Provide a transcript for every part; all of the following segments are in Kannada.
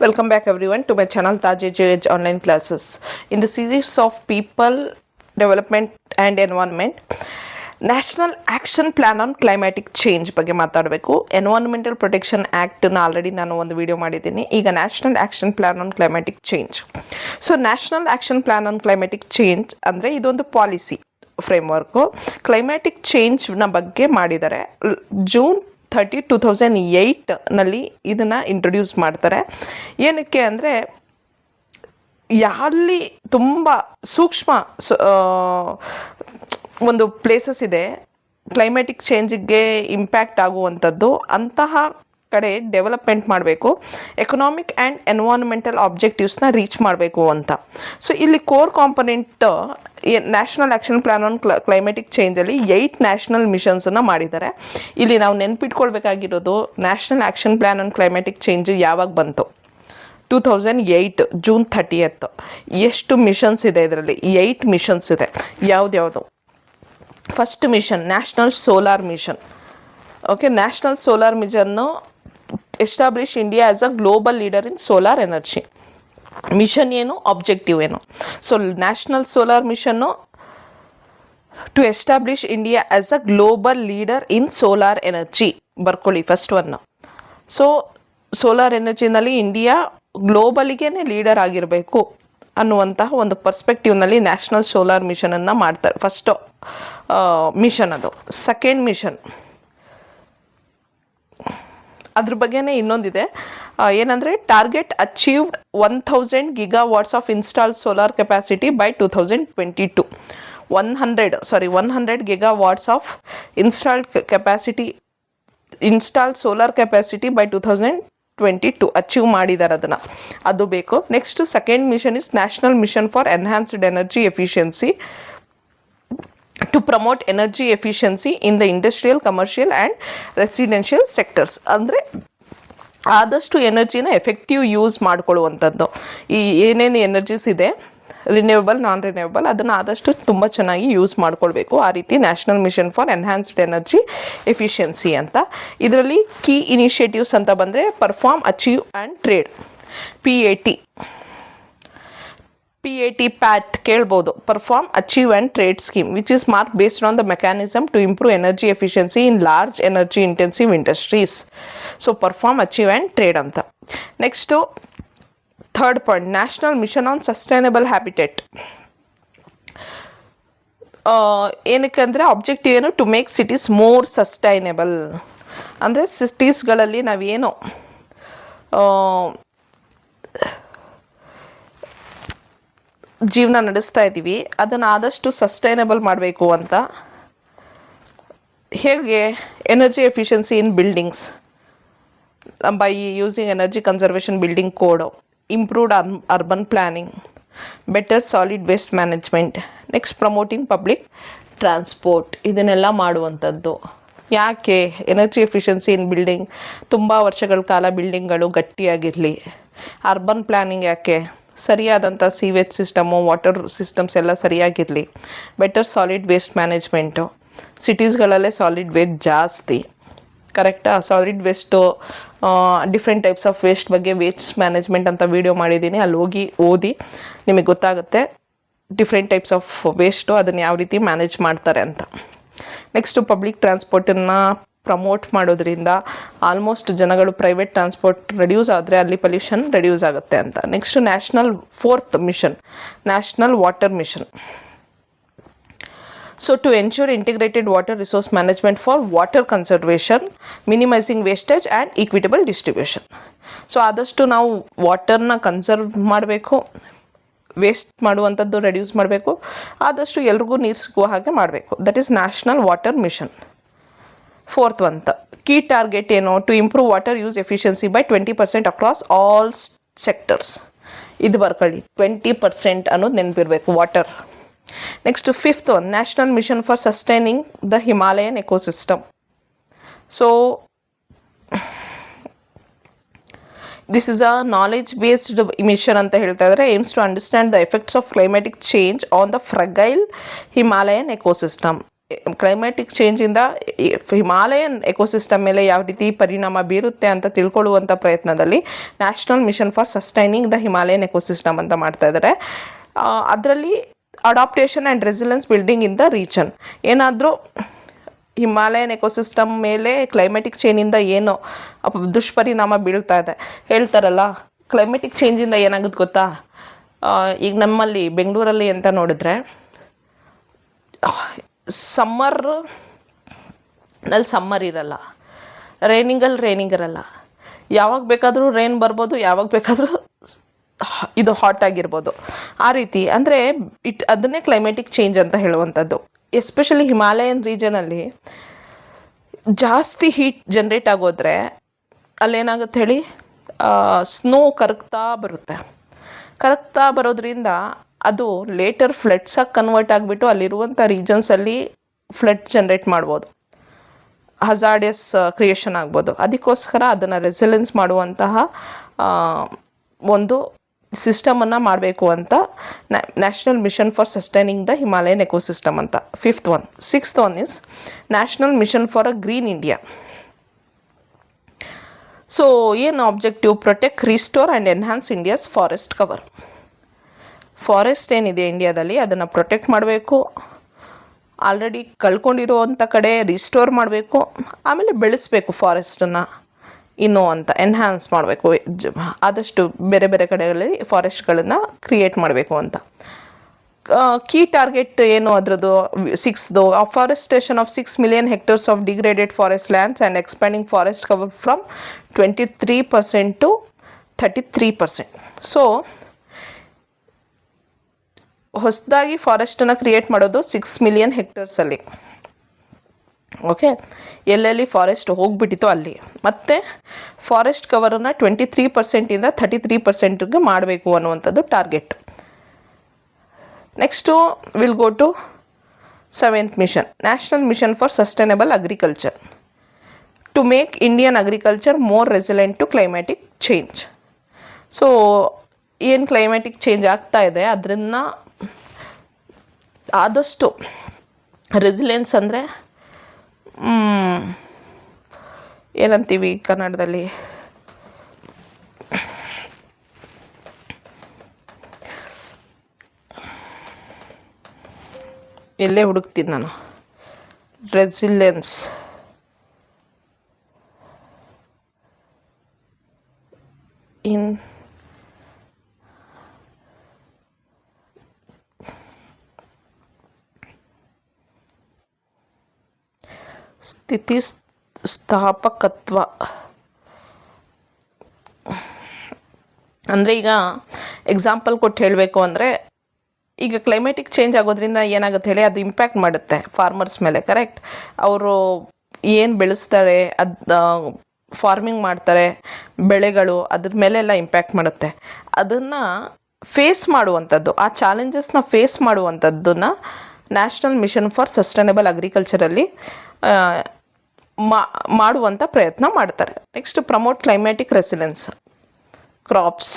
Welcome back everyone to my channel Taj Age online classes. In the series of people, development and environment, national action plan on climatic change ಬಗ್ಗೆ ಮಾತಾಡಬೇಕು. ಎನ್ವೈರ್ನ್ಮೆಂಟಲ್ ಪ್ರೊಟೆಕ್ಷನ್ ಆ್ಯಕ್ಟನ್ನ ಆಲ್ರೆಡಿ ನಾನು ಒಂದು ವಿಡಿಯೋ ಮಾಡಿದ್ದೀನಿ. ಈಗ national action plan on climatic change. So national action plan on climatic change ಅಂದರೆ ಇದೊಂದು ಪಾಲಿಸಿ ಫ್ರೇಮ್ವರ್ಕು ಕ್ಲೈಮ್ಯಾಟಿಕ್ ಚೇಂಜ್ನ ಬಗ್ಗೆ ಮಾಡಿದ್ದಾರೆ. ಜೂನ್ 30, 2008ನಲ್ಲಿ ಇದನ್ನು ಇಂಟ್ರೊಡ್ಯೂಸ್ ಮಾಡ್ತಾರೆ. ಏನಕ್ಕೆ ಅಂದರೆ ಅಲ್ಲಿ ತುಂಬ ಸೂಕ್ಷ್ಮ ಒಂದು ಪ್ಲೇಸಸ್ ಇದೆ ಕ್ಲೈಮ್ಯಾಟಿಕ್ ಚೇಂಜಿಗೆ ಇಂಪ್ಯಾಕ್ಟ್ ಆಗುವಂಥದ್ದು, ಅಂತಹ ಕಡೆ ಡೆವಲಪ್ಮೆಂಟ್ ಮಾಡಬೇಕು, ಎಕನಾಮಿಕ್ ಆ್ಯಂಡ್ ಎನ್ವೈರ್ನ್ಮೆಂಟಲ್ ಆಬ್ಜೆಕ್ಟಿವ್ಸ್ನ ರೀಚ್ ಮಾಡಬೇಕು ಅಂತ. ಸೊ ಇಲ್ಲಿ core component national action plan on climatic ಚೇಂಜಲ್ಲಿ 8 ನ್ಯಾಷನಲ್ ಮಿಷನ್ಸನ್ನು ಮಾಡಿದ್ದಾರೆ. ಇಲ್ಲಿ ನಾವು ನೆನ್ಪಿಟ್ಕೊಳ್ಬೇಕಾಗಿರೋದು national action plan on climatic change ಯಾವಾಗ ಬಂತು? 2008 ಜೂನ್ 30th. ಎಷ್ಟು ಮಿಷನ್ಸ್ ಇದೆ ಇದರಲ್ಲಿ? 8 ಮಿಷನ್ಸ್ ಇದೆ. ಯಾವ್ದ್ಯಾವುದು? First mission national solar mission. Okay, national solar ಮಿಷನ್ನು establish India as a global leader in solar energy. Mission ಏನು, ಆಬ್ಜೆಕ್ಟಿವ್ ಏನು? ಸೊ ನ್ಯಾಷನಲ್ ಸೋಲಾರ್ ಮಿಷನ್ನು to establish India as a global leader in solar energy. ಬರ್ಕೊಳ್ಳಿ ಫಸ್ಟ್ ಒನ್ನು. ಸೊ ಸೋಲಾರ್ ಎನರ್ಜಿನಲ್ಲಿ ಇಂಡಿಯಾ ಗ್ಲೋಬಲಿಗೇ ಲೀಡರ್ ಆಗಿರಬೇಕು ಅನ್ನುವಂತಹ ಒಂದು ಪರ್ಸ್ಪೆಕ್ಟಿವ್ನಲ್ಲಿ ನ್ಯಾಷನಲ್ ಸೋಲಾರ್ ಮಿಷನನ್ನು ಮಾಡ್ತಾರೆ. ಫಸ್ಟು ಮಿಷನ್ ಅದು. ಸೆಕೆಂಡ್ ಮಿಷನ್ ಅದ್ರ ಬಗ್ಗೆನೇ ಇನ್ನೊಂದಿದೆ, ಏನಂದರೆ target achieved 1000 GW of installed solar capacity by 2022. 100 GW of installed solar capacity by 2022 achieve ಮಾಡಿದ್ದಾರೆ ಅದನ್ನು, ಅದು ಬೇಕು. Next second mission is national mission for enhanced energy efficiency to promote energy efficiency in the industrial, commercial and residential sectors. ಅಂದರೆ ಆದಷ್ಟು ಎನರ್ಜಿನ ಎಫೆಕ್ಟಿವ್ ಯೂಸ್ ಮಾಡಿಕೊಳ್ಳುವಂಥದ್ದು. ಈ ಏನೇನು ಎನರ್ಜೀಸ್ ಇದೆ, ರಿನ್ಯೂವಬಲ್, ನಾನ್ ರಿನ್ಯೂವಬಲ್, ಅದನ್ನು ಆದಷ್ಟು ತುಂಬ ಚೆನ್ನಾಗಿ ಯೂಸ್ ಮಾಡ್ಕೊಳ್ಬೇಕು. ಆ ರೀತಿ national mission for enhanced energy efficiency ಅಂತ. ಇದರಲ್ಲಿ ಕೀ ಇನಿಷಿಯೇಟಿವ್ಸ್ ಅಂತ ಬಂದರೆ perform, achieve and trade. PAT ಕೇಳ್ಬೋದು. Perform, achieve and trade scheme which is mark based on the mechanism to improve energy efficiency in large energy intensive industries. So perform, achieve and trade ಅಂತ. Next third point national mission on sustainable habitat. ಏನಕ್ಕೆ ಅಂದರೆ ಆಬ್ಜೆಕ್ಟಿವ್ ಏನು? To make cities more sustainable. ಅಂದರೆ ಸಿಟೀಸ್ಗಳಲ್ಲಿ ನಾವೇನು ಜೀವನ ನಡೆಸ್ತಾ ಇದ್ದೀವಿ ಅದನ್ನು ಆದಷ್ಟು ಸಸ್ಟೈನಬಲ್ ಮಾಡಬೇಕು ಅಂತ. ಹೇಗೆ? Energy efficiency in buildings by using energy conservation building code, improved urban planning, better solid waste management. Next promoting public transport. ಇದನ್ನೆಲ್ಲ ಮಾಡುವಂಥದ್ದು. ಯಾಕೆ? ಎನರ್ಜಿ ಎಫಿಷಿಯನ್ಸಿ ಇನ್ ಬಿಲ್ಡಿಂಗ್, ತುಂಬ ವರ್ಷಗಳ ಕಾಲ ಬಿಲ್ಡಿಂಗ್ಗಳು ಗಟ್ಟಿಯಾಗಿರಲಿ. ಅರ್ಬನ್ ಪ್ಲ್ಯಾನಿಂಗ್ ಯಾಕೆ? ಸರಿಯಾದಂಥ ಸೀವೇಜ್ ಸಿಸ್ಟಮು, ವಾಟರ್ ಸಿಸ್ಟಮ್ಸ್ ಎಲ್ಲ ಸರಿಯಾಗಿರಲಿ. Better solid waste management. ಸಿಟೀಸ್ಗಳಲ್ಲೇ ಸಾಲಿಡ್ ವೇಸ್ಟ್ ಜಾಸ್ತಿ, ಕರೆಕ್ಟಾ? Solid waste, different types of waste ಬಗ್ಗೆ ವೇಸ್ಟ್ ಮ್ಯಾನೇಜ್ಮೆಂಟ್ ಅಂತ ವೀಡಿಯೋ ಮಾಡಿದ್ದೀನಿ, ಅಲ್ಲಿ ಹೋಗಿ ಓದಿ ನಿಮಗೆ ಗೊತ್ತಾಗುತ್ತೆ ಡಿಫ್ರೆಂಟ್ ಟೈಪ್ಸ್ ಆಫ್ ವೇಸ್ಟು ಅದನ್ನು ಯಾವ ರೀತಿ ಮ್ಯಾನೇಜ್ ಮಾಡ್ತಾರೆ ಅಂತ. ನೆಕ್ಸ್ಟು ಪಬ್ಲಿಕ್ ಟ್ರಾನ್ಸ್ಪೋರ್ಟನ್ನು ಪ್ರಮೋಟ್ ಮಾಡೋದ್ರಿಂದ ಆಲ್ಮೋಸ್ಟ್ ಜನಗಳು ಪ್ರೈವೇಟ್ ಟ್ರಾನ್ಸ್ಪೋರ್ಟ್ ರೆಡ್ಯೂಸ್ ಆದರೆ ಅಲ್ಲಿ ಪೊಲ್ಯೂಷನ್ ರೆಡ್ಯೂಸ್ ಆಗುತ್ತೆ ಅಂತ. Next national fourth mission national water mission. So to ensure integrated water resource management for water conservation, minimising wastage and equitable distribution. So ಆದಷ್ಟು ನಾವು ವಾಟರ್ನ ಕನ್ಸರ್ವ್ ಮಾಡಬೇಕು, ವೇಸ್ಟ್ ಮಾಡುವಂಥದ್ದು ರೆಡ್ಯೂಸ್ ಮಾಡಬೇಕು, ಆದಷ್ಟು ಎಲ್ರಿಗೂ ನೀರು ಸಿಗುವ ಹಾಗೆ ಮಾಡಬೇಕು. That is national water mission. Fourth ಅಂತ ಕೀ ಟಾರ್ಗೆಟ್ ಏನು? To improve water use efficiency by 20% across all sectors. ಇದು ಬರ್ಕೊಳ್ಳಿ, 20% ಅನ್ನೋದು ನೆನಪಿರಬೇಕು water. Next fifth one national mission for sustaining the Himalayan ecosystem. So this is a knowledge based mission ಅಂತ ಹೇಳ್ತಾ ಇದ್ದಾರೆ. Aims to understand the effects of climatic change on the fragile Himalayan ecosystem. Climatic ಚೇಂಜಿಂದ ಹಿಮಾಲಯನ್ ಎಕೋಸಿಸ್ಟಮ್ ಮೇಲೆ ಯಾವ ರೀತಿ ಪರಿಣಾಮ ಬೀರುತ್ತೆ ಅಂತ ತಿಳ್ಕೊಳ್ಳುವಂಥ ಪ್ರಯತ್ನದಲ್ಲಿ national mission for sustaining the Himalayan ecosystem ಅಂತ ಮಾಡ್ತಾ ಇದ್ದಾರೆ. ಅದರಲ್ಲಿ adaptation and resilience building in the region. ಏನಾದರೂ ಹಿಮಾಲಯನ್ ಎಕೋಸಿಸ್ಟಮ್ ಮೇಲೆ ಕ್ಲೈಮ್ಯಾಟಿಕ್ ಚೇಂಜಿಂದ ಏನು ದುಷ್ಪರಿಣಾಮ ಬೀಳ್ತಾ ಇದೆ, ಹೇಳ್ತಾರಲ್ಲ ಕ್ಲೈಮ್ಯಾಟಿಕ್ ಚೇಂಜಿಂದ ಏನಾಗುತ್ತೆ ಗೊತ್ತಾ, ಈಗ ನಮ್ಮಲ್ಲಿ ಬೆಂಗಳೂರಲ್ಲಿ ಅಂತ ನೋಡಿದ್ರೆ ಸಮ್ಮರ್ ಇರಲ್ಲ, ರೈನಿಂಗ್ ಇರಲ್ಲ. ಯಾವಾಗ ಬೇಕಾದರೂ ರೈನ್ ಬರ್ಬೋದು, ಯಾವಾಗ ಬೇಕಾದರೂ ಇದು ಹಾಟ್ ಆಗಿರ್ಬೋದು. ಆ ರೀತಿ ಅಂದರೆ ಅದನ್ನೇ ಕ್ಲೈಮ್ಯಾಟಿಕ್ ಚೇಂಜ್ ಅಂತ ಹೇಳುವಂಥದ್ದು. ಎಸ್ಪೆಷಲಿ ಹಿಮಾಲಯನ್ ರೀಜನಲ್ಲಿ ಜಾಸ್ತಿ ಹೀಟ್ ಜನ್ರೇಟ್ ಆಗೋದ್ರೆ ಅಲ್ಲೇನಾಗುತ್ತೆ ಹೇಳಿ, ಸ್ನೋ ಕರಗ್ತಾ ಬರೋದ್ರಿಂದ ಅದು ಲೇಟರ್ ಫ್ಲಡ್ಸಾಗಿ ಕನ್ವರ್ಟ್ ಆಗಿಬಿಟ್ಟು ಅಲ್ಲಿರುವಂಥ ರೀಜನ್ಸಲ್ಲಿ ಫ್ಲಡ್ ಜನ್ರೇಟ್ ಮಾಡ್ಬೋದು, ಹಜಾರ್ಡಿಯಸ್ ಕ್ರಿಯೇಷನ್ ಆಗ್ಬೋದು. ಅದಕ್ಕೋಸ್ಕರ ಅದನ್ನು ರೆಸಿಲೆನ್ಸ್ ಮಾಡುವಂತಹ ಒಂದು ಸಿಸ್ಟಮನ್ನು ಮಾಡಬೇಕು ಅಂತ national mission for sustaining the Himalayan ecosystem ಅಂತ 5th one. 6th one is national mission for a green India. So ಏನು objective? Protect, restore and enhance India's forest cover. Forest ಏನಿದೆ ಇಂಡಿಯಾದಲ್ಲಿ ಅದನ್ನು ಪ್ರೊಟೆಕ್ಟ್ ಮಾಡಬೇಕು, ಆಲ್ರೆಡಿ ಕಳ್ಕೊಂಡಿರೋವಂಥ ಕಡೆ ರಿಸ್ಟೋರ್ ಮಾಡಬೇಕು, ಆಮೇಲೆ ಬೆಳೆಸಬೇಕು ಫಾರೆಸ್ಟನ್ನು ಇನ್ನೂ ಅಂತ ಎನ್ಹ್ಯಾನ್ಸ್ ಮಾಡಬೇಕು, ಆದಷ್ಟು ಬೇರೆ ಬೇರೆ ಕಡೆಗಳಲ್ಲಿ ಫಾರೆಸ್ಟ್ಗಳನ್ನು ಕ್ರಿಯೇಟ್ ಮಾಡಬೇಕು ಅಂತ. ಕೀ ಟಾರ್ಗೆಟ್ ಏನು ಅದರದ್ದು 6th, forestation of 6 million hectares of degraded forest lands and expanding forest cover from 23% to 33%. So ಹೊಸದಾಗಿ ಫಾರೆಸ್ಟನ್ನು ಕ್ರಿಯೇಟ್ ಮಾಡೋದು 6 million hectaresಲ್ಲಿ. ಓಕೆ, ಎಲ್ಲೆಲ್ಲಿ ಫಾರೆಸ್ಟ್ ಹೋಗಿಬಿಟ್ಟಿತ್ತು ಅಲ್ಲಿ. ಮತ್ತು ಫಾರೆಸ್ಟ್ ಕವರನ್ನು 23%ಇಂದ 33%ಗೆ ಮಾಡಬೇಕು ಅನ್ನುವಂಥದ್ದು target. Next will go to 7th mission, national mission for sustainable agriculture to make Indian agriculture more resilient to climatic change. So ಏನು ಕ್ಲೈಮ್ಯಾಟಿಕ್ ಚೇಂಜ್ ಆಗ್ತಾ ಇದೆ ಅದನ್ನು ಆದಷ್ಟು ರೆಸಿಲೆನ್ಸ್ ಅಂದರೆ ಏನಂತೀವಿ ಕನ್ನಡದಲ್ಲಿ, ಎಲ್ಲೇ ಹುಡುಕ್ತೀನಿ ನಾನು, ರೆಸಿಲೆನ್ಸ್ ಇನ್ ಸ್ಥಿತಿಸ್ಥಾಪಕತ್ವ ಅಂದರೆ, ಈಗ ಎಕ್ಸಾಂಪಲ್ ಕೊಟ್ಟು ಹೇಳಬೇಕು ಅಂದರೆ, ಈಗ ಕ್ಲೈಮ್ಯಾಟಿಕ್ ಚೇಂಜ್ ಆಗೋದ್ರಿಂದ ಏನಾಗುತ್ತೆ ಹೇಳಿ, ಅದು ಇಂಪ್ಯಾಕ್ಟ್ ಮಾಡುತ್ತೆ ಫಾರ್ಮರ್ಸ್ ಮೇಲೆ. ಕರೆಕ್ಟ್, ಅವರು ಏನು ಬೆಳೆಸ್ತಾರೆ, ಫಾರ್ಮಿಂಗ್ ಮಾಡ್ತಾರೆ, ಬೆಳೆಗಳು ಅದ್ರ ಮೇಲೆಲ್ಲ ಇಂಪ್ಯಾಕ್ಟ್ ಮಾಡುತ್ತೆ. ಅದನ್ನು ಫೇಸ್ ಮಾಡುವಂಥದ್ದು, ಆ ಚಾಲೆಂಜಸ್ನ ಫೇಸ್ ಮಾಡುವಂಥದ್ದನ್ನು ನ್ಯಾಷನಲ್ ಮಿಷನ್ ಫಾರ್ ಸಸ್ಟೈನಬಲ್ ಅಗ್ರಿಕಲ್ಚರಲ್ಲಿ ಮಾಡುವಂಥ ಪ್ರಯತ್ನ ಮಾಡ್ತಾರೆ. Next, promote climatic resilience crops,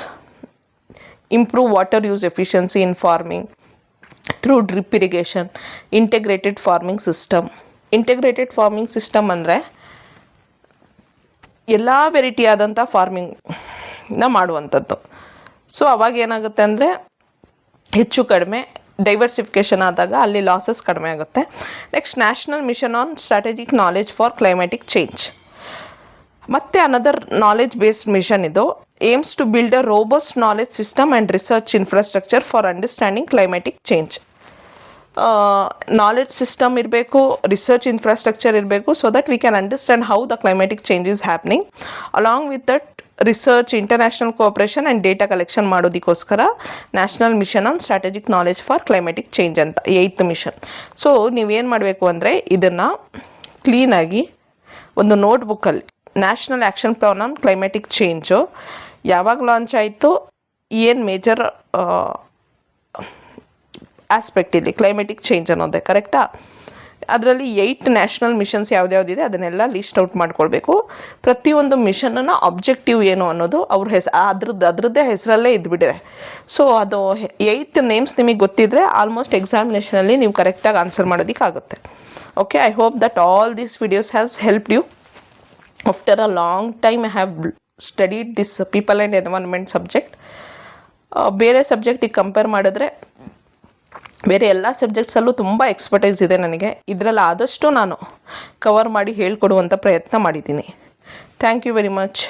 improve water use efficiency in farming through drip irrigation, integrated farming system. Integrated farming system ಅಂದರೆ ಎಲ್ಲ ವೆರೈಟಿ ಆದಂಥ ಫಾರ್ಮಿಂಗ್ನ ಮಾಡುವಂಥದ್ದು. ಸೊ ಅವಾಗ ಏನಾಗುತ್ತೆ ಅಂದರೆ, ಹೆಚ್ಚು ಕಡಿಮೆ ಡೈವರ್ಸಿಫಿಕೇಷನ್ ಆದಾಗ ಅಲ್ಲಿ ಲಾಸಸ್ ಕಡಿಮೆ ಆಗುತ್ತೆ. Next, national mission on strategic knowledge for climatic change. ಮತ್ತು ಅನದರ್ ನಾಲೆಜ್ ಬೇಸ್ಡ್ ಮಿಷನ್ ಇದು. Aims to build a robust knowledge system and research infrastructure for understanding climatic change. Knowledge system ಇರಬೇಕು, ರಿಸರ್ಚ್ ಇನ್ಫ್ರಾಸ್ಟ್ರಕ್ಚರ್ ಇರಬೇಕು, so that we can understand how the climatic change is happening. Along with that research, international cooperation and data collection ಮಾಡೋದಕ್ಕೋಸ್ಕರ national mission on strategic knowledge for climatic change ಅಂತ 8th ಮಿಷನ್. ಸೊ ನೀವೇನು ಮಾಡಬೇಕು ಅಂದರೆ, ಇದನ್ನು ಕ್ಲೀನಾಗಿ ಒಂದು ನೋಟ್ಬುಕ್ಕಲ್ಲಿ national action plan on climatic change ಯಾವಾಗ ಲಾಂಚ್ ಆಯಿತು, ಏನು ಮೇಜರ್ ಆಸ್ಪೆಕ್ಟ್ ಇಲ್ಲಿ ಕ್ಲೈಮ್ಯಾಟಿಕ್ ಚೇಂಜ್ ಅನ್ನೋದೇ, ಕರೆಕ್ಟಾ? ಅದರಲ್ಲಿ 8 ನ್ಯಾಷನಲ್ ಮಿಷನ್ಸ್ ಯಾವ್ದ್ಯಾವ್ದಿದೆ ಅದನ್ನೆಲ್ಲ ಲಿಸ್ಟ್ ಔಟ್ ಮಾಡ್ಕೊಳ್ಬೇಕು. ಪ್ರತಿಯೊಂದು ಮಿಷನ್ನ ಆಬ್ಜೆಕ್ಟಿವ್ ಏನು ಅನ್ನೋದು ಅವ್ರ ಅದರದ್ದೇ ಹೆಸರಲ್ಲೇ ಇದ್ಬಿಟ್ಟಿದೆ. ಸೊ ಅದು 8 ನೇಮ್ಸ್ ನಿಮಗೆ ಗೊತ್ತಿದ್ದರೆ ಆಲ್ಮೋಸ್ಟ್ ಎಕ್ಸಾಮಿನೇಷನಲ್ಲಿ ನೀವು ಕರೆಕ್ಟಾಗಿ answer ಮಾಡೋದಕ್ಕಾಗುತ್ತೆ. Okay, I hope that all these videos has helped you. After a long time I have studied this people and environment subject. ಬೇರೆ ಸಬ್ಜೆಕ್ಟಿಗೆ ಕಂಪೇರ್ ಮಾಡಿದ್ರೆ ಬೇರೆ ಎಲ್ಲ ಸಬ್ಜೆಕ್ಟ್ಸಲ್ಲೂ ತುಂಬ ಎಕ್ಸ್ಪರ್ಟೈಸ್ ಇದೆ ನನಗೆ. ಇದರಲ್ಲಿ ಆದಷ್ಟು ನಾನು ಕವರ್ ಮಾಡಿ ಹೇಳ್ಕೊಡುವಂಥ ಪ್ರಯತ್ನ ಮಾಡಿದ್ದೀನಿ. Thank you very much.